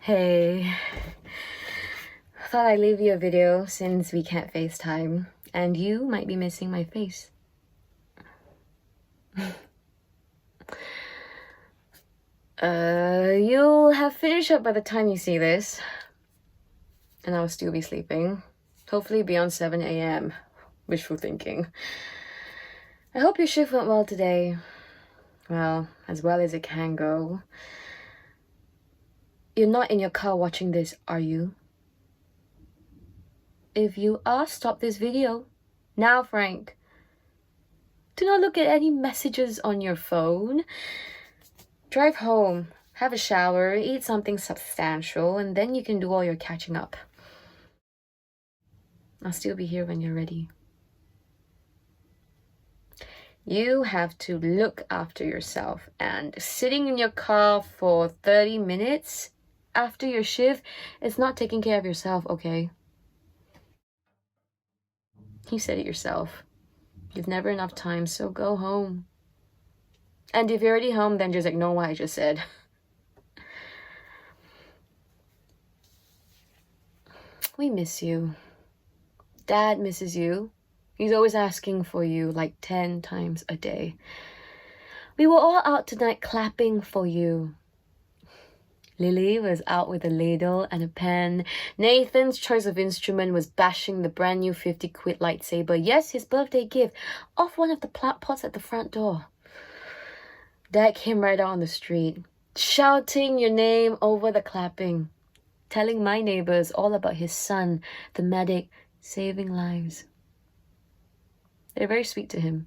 Hey, thought I'd leave you a video since we can't FaceTime, and you might be missing my face. You'll have finished up by the time you see this, and I'll still be sleeping. Hopefully beyond 7 a.m. Wishful thinking. I hope your shift went well today. Well as it can go. You're not in your car watching this, are you? If you are, stop this video. Now, Frank. Do not look at any messages on your phone. Drive home, have a shower, eat something substantial, and then you can do all your catching up. I'll still be here when you're ready. You have to look after yourself, and sitting in your car for 30 minutes after your shift is not taking care of yourself, okay? You said it yourself. You've never enough time, so go home. And if you're already home, then just ignore what I just said. We miss you. Dad misses you. He's always asking for you like 10 times a day. We were all out tonight clapping for you. Lily was out with a ladle and a pen. Nathan's choice of instrument was bashing the brand new 50-quid lightsaber. Yes, his birthday gift, off one of the plant pots at the front door. Dad came right out on the street, shouting your name over the clapping, telling my neighbors all about his son, the medic, saving lives. They're very sweet to him,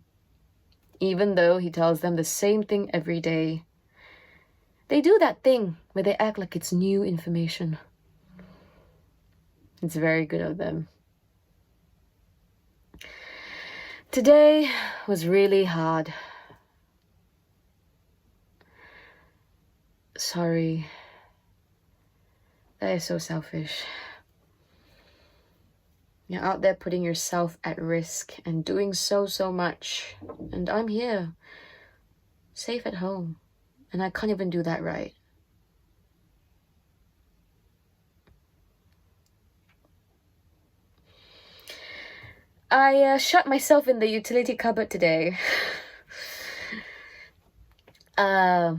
even though he tells them the same thing every day. They do that thing where they act like it's new information. It's very good of them. Today was really hard. Sorry. That is so selfish. You're out there putting yourself at risk and doing so much. And I'm here, safe at home. And I can't even do that right. I shut myself in the utility cupboard today. I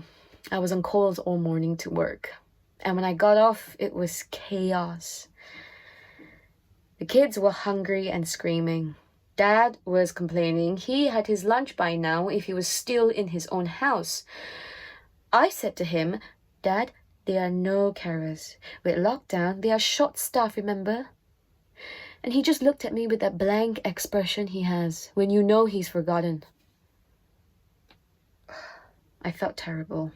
was on calls all morning to work. And when I got off, it was chaos. The kids were hungry and screaming. Dad was complaining he had his lunch by now if he was still in his own house. I said to him, Dad, there are no carers. With lockdown, they are short-staffed, remember? And he just looked at me with that blank expression he has when you know he's forgotten. I felt terrible.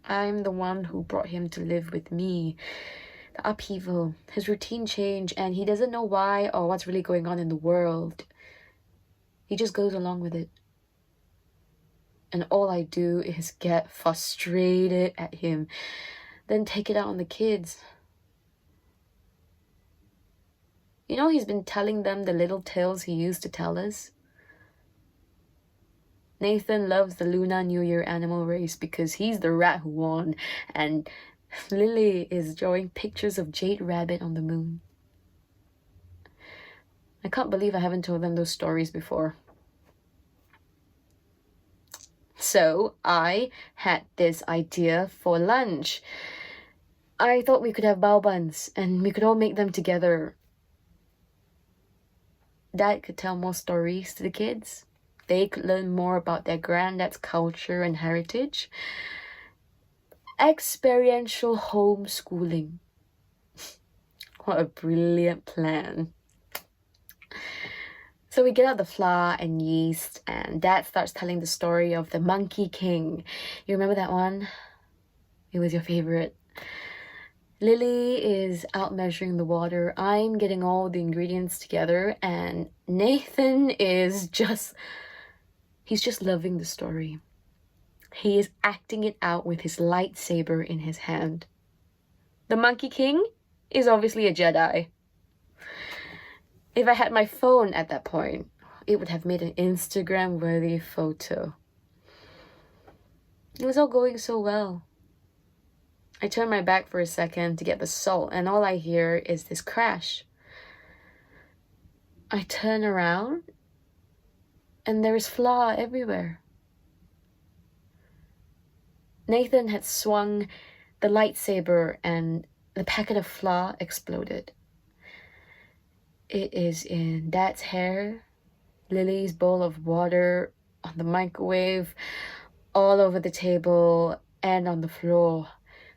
I'm the one who brought him to live with me. The upheaval, his routine change, and he doesn't know why or what's really going on in the world. He just goes along with it. And all I do is get frustrated at him, then take it out on the kids. You know, he's been telling them the little tales he used to tell us. Nathan loves the Lunar New Year animal race because he's the rat who won, and Lily is drawing pictures of Jade Rabbit on the moon. I can't believe I haven't told them those stories before. So I had this idea for lunch. I thought we could have bao buns and we could all make them together. Dad could tell more stories to the kids. They could learn more about their granddad's culture and heritage. Experiential homeschooling. What a brilliant plan. So we get out the flour and yeast, and Dad starts telling the story of the Monkey King. You remember that one? It was your favorite. Lily is out measuring the water. I'm getting all the ingredients together, and Nathan is he's just loving the story. He is acting it out with his lightsaber in his hand. The Monkey King is obviously a Jedi. If I had my phone at that point, it would have made an Instagram-worthy photo. It was all going so well. I turn my back for a second to get the salt, and all I hear is this crash. I turn around, and there is flour everywhere. Nathan had swung the lightsaber, and the packet of flour exploded. It is in Dad's hair, Lily's bowl of water, on the microwave, all over the table, and on the floor.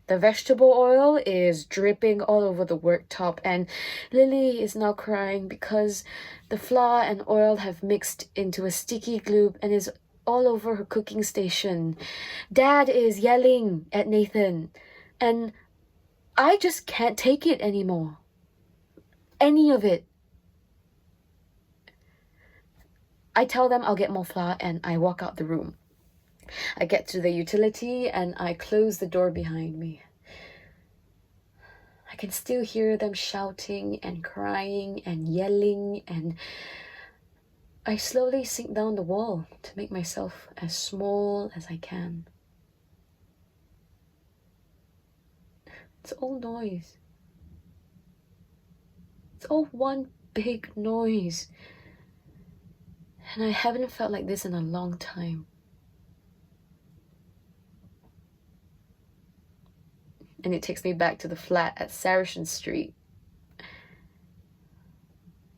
The vegetable oil is dripping all over the worktop, and Lily is now crying because the flour and oil have mixed into a sticky glue and is all over her cooking station. Dad is yelling at Nathan, and I just can't take it anymore. Any of it. I tell them I'll get more flour and I walk out the room. I get to the utility and I close the door behind me. I can still hear them shouting and crying and yelling, and I slowly sink down the wall to make myself as small as I can. It's all noise. It's all one big noise. And I haven't felt like this in a long time. And it takes me back to the flat at Saracen Street.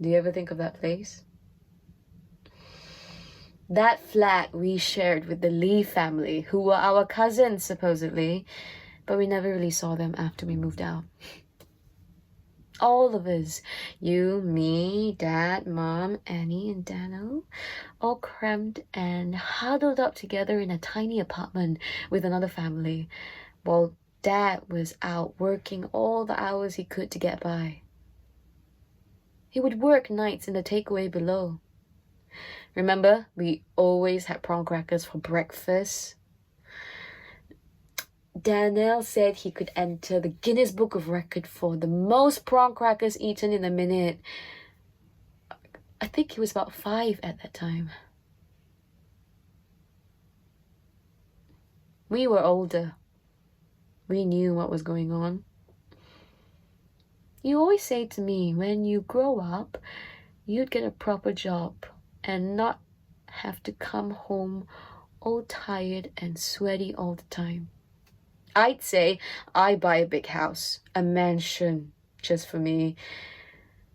Do you ever think of that place? That flat we shared with the Lee family, who were our cousins, supposedly, but we never really saw them after we moved out. All of us, you, me, Dad, Mom, Annie, and Dano, all crammed and huddled up together in a tiny apartment with another family, while Dad was out working all the hours he could to get by. He would work nights in the takeaway below. Remember, we always had prawn crackers for breakfast. Danielle said he could enter the Guinness Book of Record for the most prawn crackers eaten in a minute. I think he was about 5 at that time. We were older. We knew what was going on. You always say to me, when you grow up, you'd get a proper job and not have to come home all tired and sweaty all the time. I'd say I buy a big house, a mansion, just for me,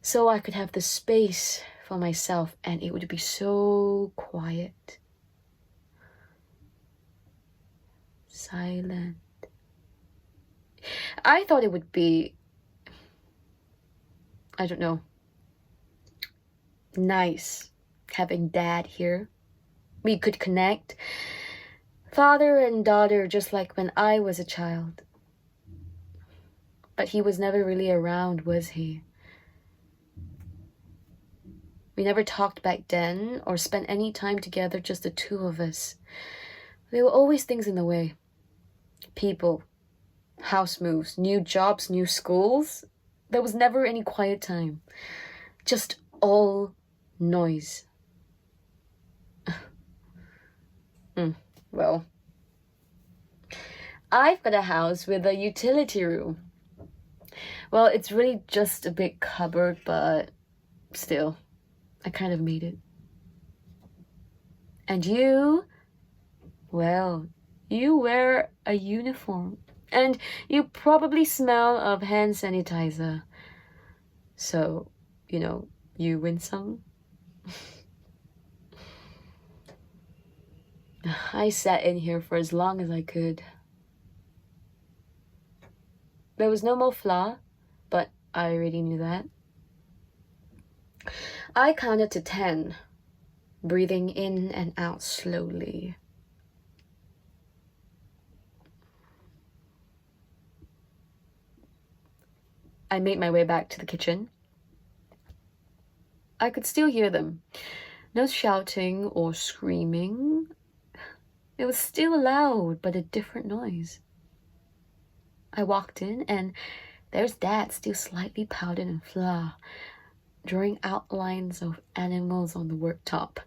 so I could have the space for myself and it would be so quiet. Silent. I thought it would be, I don't know, nice having Dad here. We could connect. Father and daughter, just like when I was a child. But he was never really around, was he? We never talked back then or spent any time together, just the two of us. There were always things in the way. People, house moves, new jobs, new schools. There was never any quiet time. Just all noise. Well, I've got a house with a utility room. Well, it's really just a big cupboard, but still, I kind of made it. And you, well, you wear a uniform. And you probably smell of hand sanitizer. So, you win some. I sat in here for as long as I could. There was no more flour, but I already knew that. I counted to 10, breathing in and out slowly. I made my way back to the kitchen. I could still hear them. No shouting or screaming. It was still loud, but a different noise. I walked in, and there's Dad still slightly powdered in flour, drawing outlines of animals on the worktop.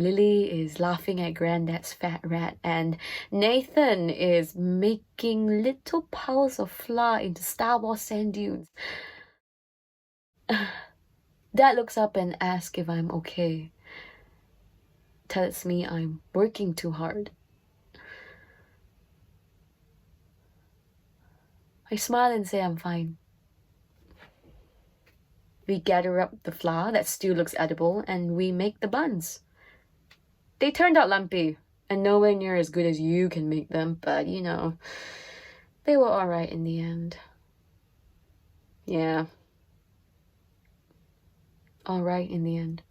Lily is laughing at Granddad's fat rat, and Nathan is making little piles of flour into Star Wars sand dunes. Dad looks up and asks if I'm okay. Tells me I'm working too hard. I smile and say I'm fine. We gather up the flour that still looks edible and we make the buns. They turned out lumpy and nowhere near as good as you can make them, but you know, they were alright in the end. Yeah. Alright in the end.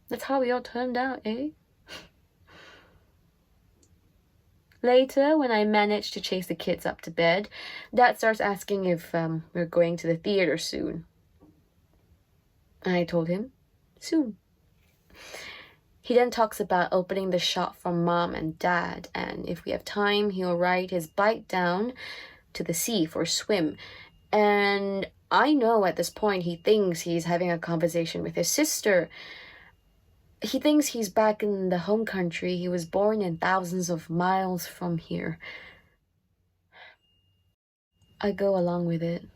That's how we all turned out, eh? Later, when I manage to chase the kids up to bed, Dad starts asking if we're going to the theater soon. I told him, soon. He then talks about opening the shop for Mom and Dad, and if we have time, he'll ride his bike down to the sea for a swim. And I know at this point he thinks he's having a conversation with his sister. He thinks he's back in the home country he was born in, thousands of miles from here. I go along with it.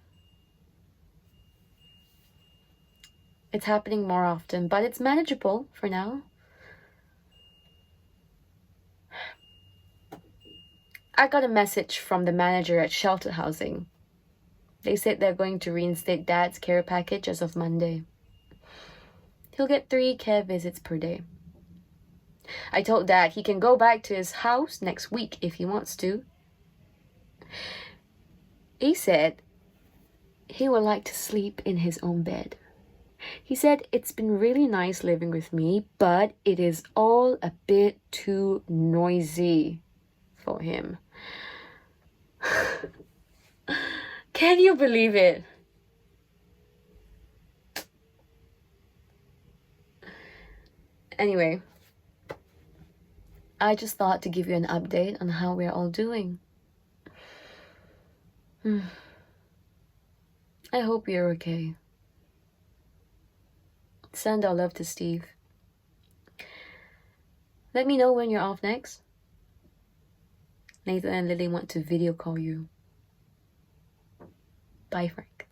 It's happening more often, but it's manageable for now. I got a message from the manager at shelter housing. They said they're going to reinstate Dad's care package as of Monday. He'll get 3 care visits per day. I told Dad he can go back to his house next week if he wants to. He said he would like to sleep in his own bed. He said it's been really nice living with me, but it is all a bit too noisy for him. Can you believe it? Anyway, I just thought to give you an update on how we're all doing. I hope you're okay. Send our love to Steve. Let me know when you're off next. Nathan and Lily want to video call you. Bye, Frank.